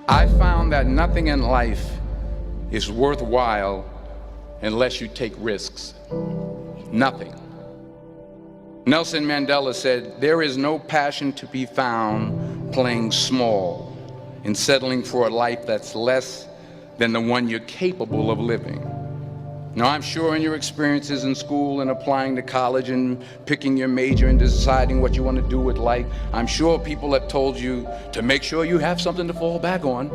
I found that nothing in life is worthwhile unless you take risks. Nothing. Nelson Mandela said, "There is no passion to be found playing small and settling for a life that's less than the one you're capable of living." Now, I'm sure in your experiences in school and applying to college and picking your major and deciding what you want to do with life, I'm sure people have told you to make sure you have something to fall back on.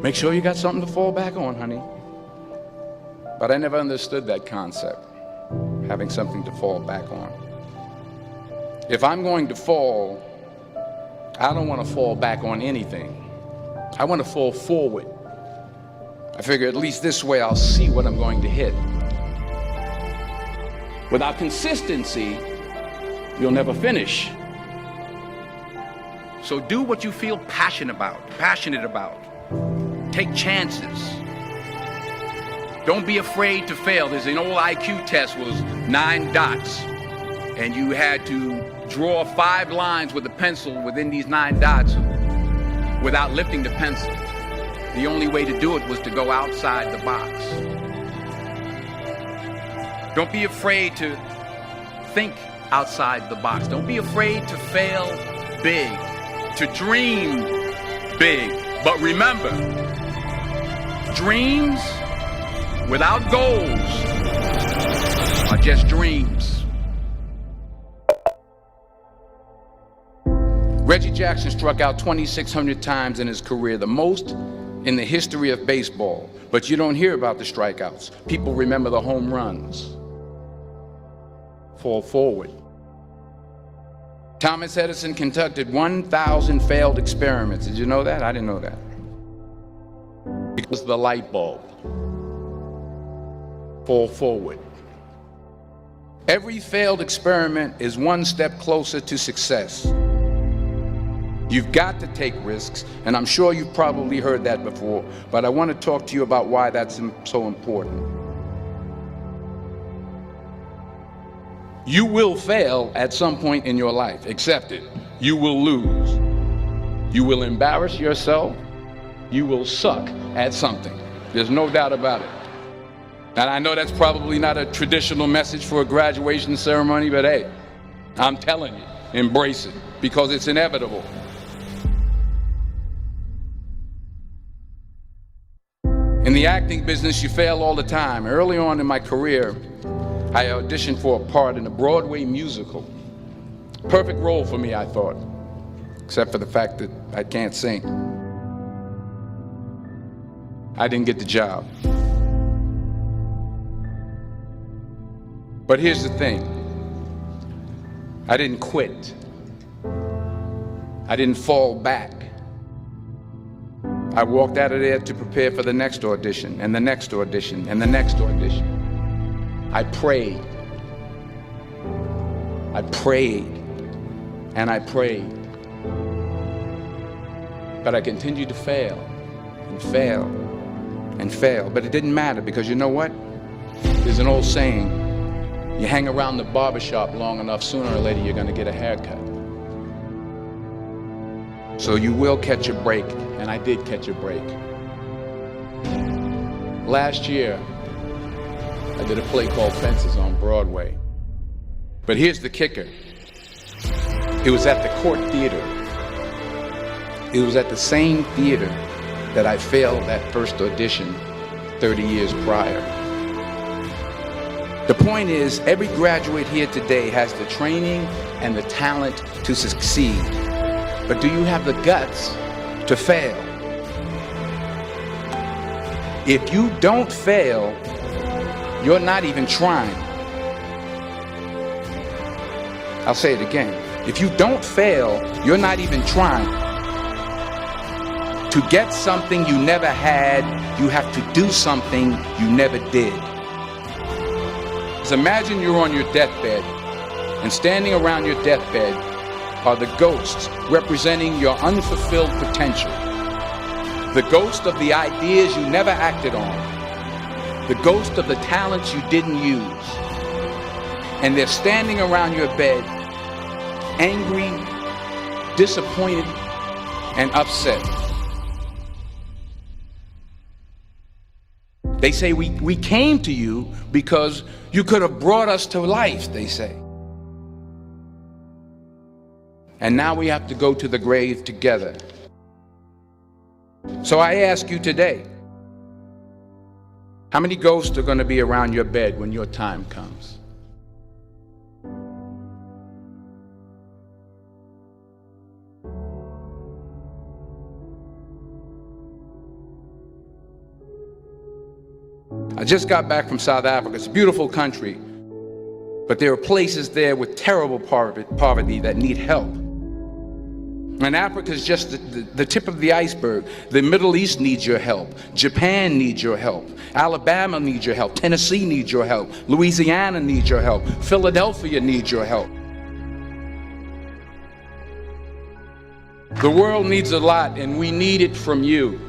Make sure you got something to fall back on, honey. But I never understood that concept, having something to fall back on. If I'm going to fall, I don't want to fall back on anything. I want to fall forward. I figure at least this way I'll see what I'm going to hit. Without consistency, you'll never finish. So do what you feel passionate about. Take chances. Don't be afraid to fail. There's an old IQ test was 9 dots, and you had to draw 5 lines with a pencil within these 9 dots without lifting the pencil. The only way to do it was to go outside the box. Don't be afraid to think outside the box. Don't be afraid to fail big, to dream big. But remember, dreams without goals are just dreams. Reggie Jackson struck out 2,600 times in his career, the most in the history of baseball. But you don't hear about the strikeouts. People remember the home runs. Fall forward. Thomas Edison conducted 1,000 failed experiments. Did you know that? I didn't know that. Because the light bulb. Fall forward. Every failed experiment is one step closer to success. You've got to take risks, and I'm sure you've probably heard that before, but I want to talk to you about why that's so important. You will fail at some point in your life. Accept it. You will lose. You will embarrass yourself. You will suck at something. There's no doubt about it. And I know that's probably not a traditional message for a graduation ceremony, but hey, I'm telling you, embrace it, because it's inevitable. In the acting business, you fail all the time. Early on in my career, I auditioned for a part in a Broadway musical. Perfect role for me, I thought, except for the fact that I can't sing. I didn't get the job. But here's the thing. I didn't quit. I didn't fall back. I walked out of there to prepare for the next audition, and the next audition, and the next audition. I prayed. I prayed. And I prayed. But I continued to fail, and fail, and fail. But it didn't matter, because you know what? There's an old saying, you hang around the barbershop long enough, sooner or later you're going to get a haircut. So you will catch a break, and I did catch a break. Last year, I did a play called Fences on Broadway. But here's the kicker. It was at the Court Theater. It was at the same theater that I failed that first audition 30 years prior. The point is, every graduate here today has the training and the talent to succeed. But do you have the guts to fail? If you don't fail, you're not even trying. I'll say it again. If you don't fail, you're not even trying. To get something you never had, you have to do something you never did. So imagine you're on your deathbed, and standing around your deathbed are the ghosts representing your unfulfilled potential. The ghost of the ideas you never acted on. The ghost of the talents you didn't use. And they're standing around your bed, angry, disappointed, and upset. They say we came to you because you could have brought us to life, they say. And now we have to go to the grave together. So I ask you today, how many ghosts are going to be around your bed when your time comes? I just got back from South Africa. It's a beautiful country, but there are places there with terrible poverty that need help. And Africa is just the tip of the iceberg. The Middle East needs your help. Japan needs your help. Alabama needs your help. Tennessee needs your help. Louisiana needs your help. Philadelphia needs your help. The world needs a lot, and we need it from you.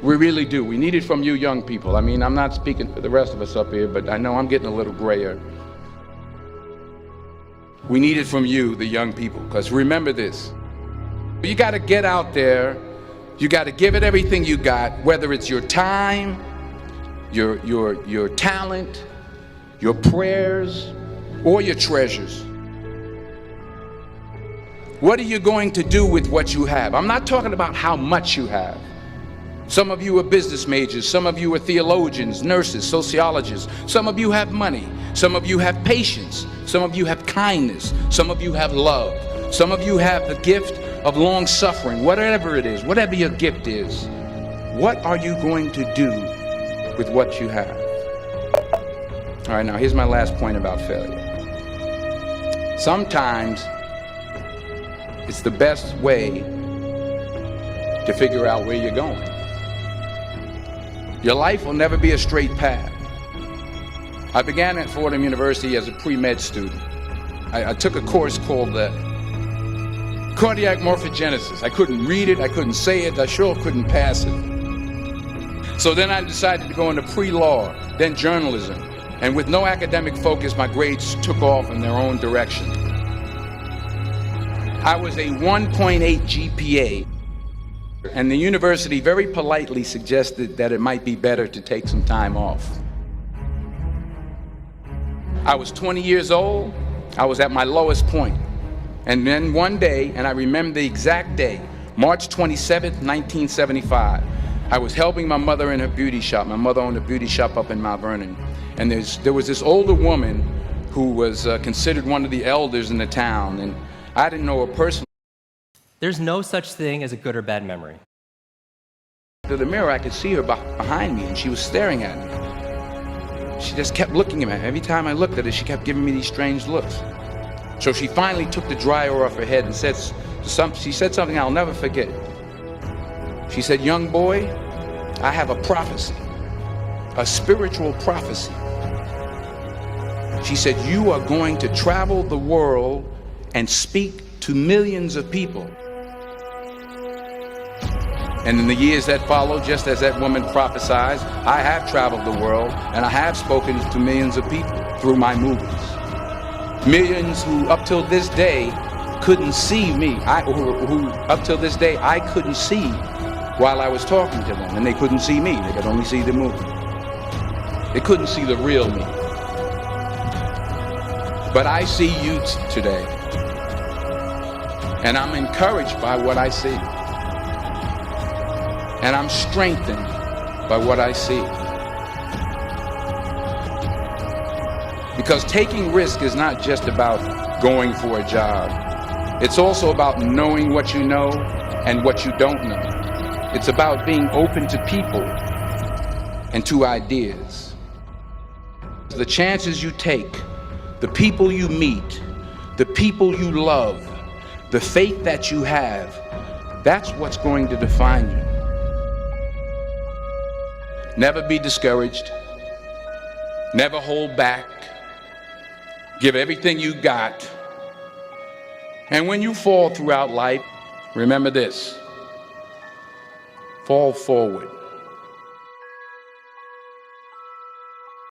We really do. We need it from you young people. I mean, I'm not speaking for the rest of us up here, but I know I'm getting a little grayer. We need it from you, the young people, because remember this. You got to get out there. You got to give it everything you got, whether it's your time, your talent, your prayers, or your treasures. What are you going to do with what you have? I'm not talking about how much you have. Some of you are business majors, some of you are theologians, nurses, sociologists. Some of you have money, some of you have patience, some of you have kindness, some of you have love, some of you have the gift of long suffering. Whatever it is, whatever your gift is, what are you going to do with what you have? All right, now here's my last point about failure. Sometimes it's the best way to figure out where you're going. Your life will never be a straight path. I began at Fordham University as a pre-med student. I took a course called cardiac morphogenesis. I couldn't read it, I couldn't say it, I sure couldn't pass it. So then I decided to go into pre-law, then journalism. And with no academic focus, my grades took off in their own direction. I was a 1.8 GPA. And the university very politely suggested that it might be better to take some time off. I was 20 years old. I was at my lowest point. And then one day, and I remember the exact day, March 27th, 1975, I was helping my mother in her beauty shop. My mother owned a beauty shop up in Mount Vernon. And there was this older woman who was considered one of the elders in the town. And I didn't know her personally. There's no such thing as a good or bad memory. Through the mirror, I could see her behind me, and she was staring at me. She just kept looking at me. Every time I looked at her, she kept giving me these strange looks. So she finally took the dryer off her head and she said something I'll never forget. She said, "Young boy, I have a prophecy, a spiritual prophecy." She said, "You are going to travel the world and speak to millions of people." And in the years that followed, just as that woman prophesied, I have traveled the world and I have spoken to millions of people through my movies. Millions who up till this day couldn't see me, who up till this day I couldn't see while I was talking to them, and they couldn't see me, they could only see the movie. They couldn't see the real me. But I see you today. And I'm encouraged by what I see. And I'm strengthened by what I see. Because taking risk is not just about going for a job. It's also about knowing what you know and what you don't know. It's about being open to people and to ideas. The chances you take, the people you meet, the people you love, the faith that you have, that's what's going to define you. Never be discouraged. Never hold back. Give everything you got. And when you fall throughout life, remember this: fall forward.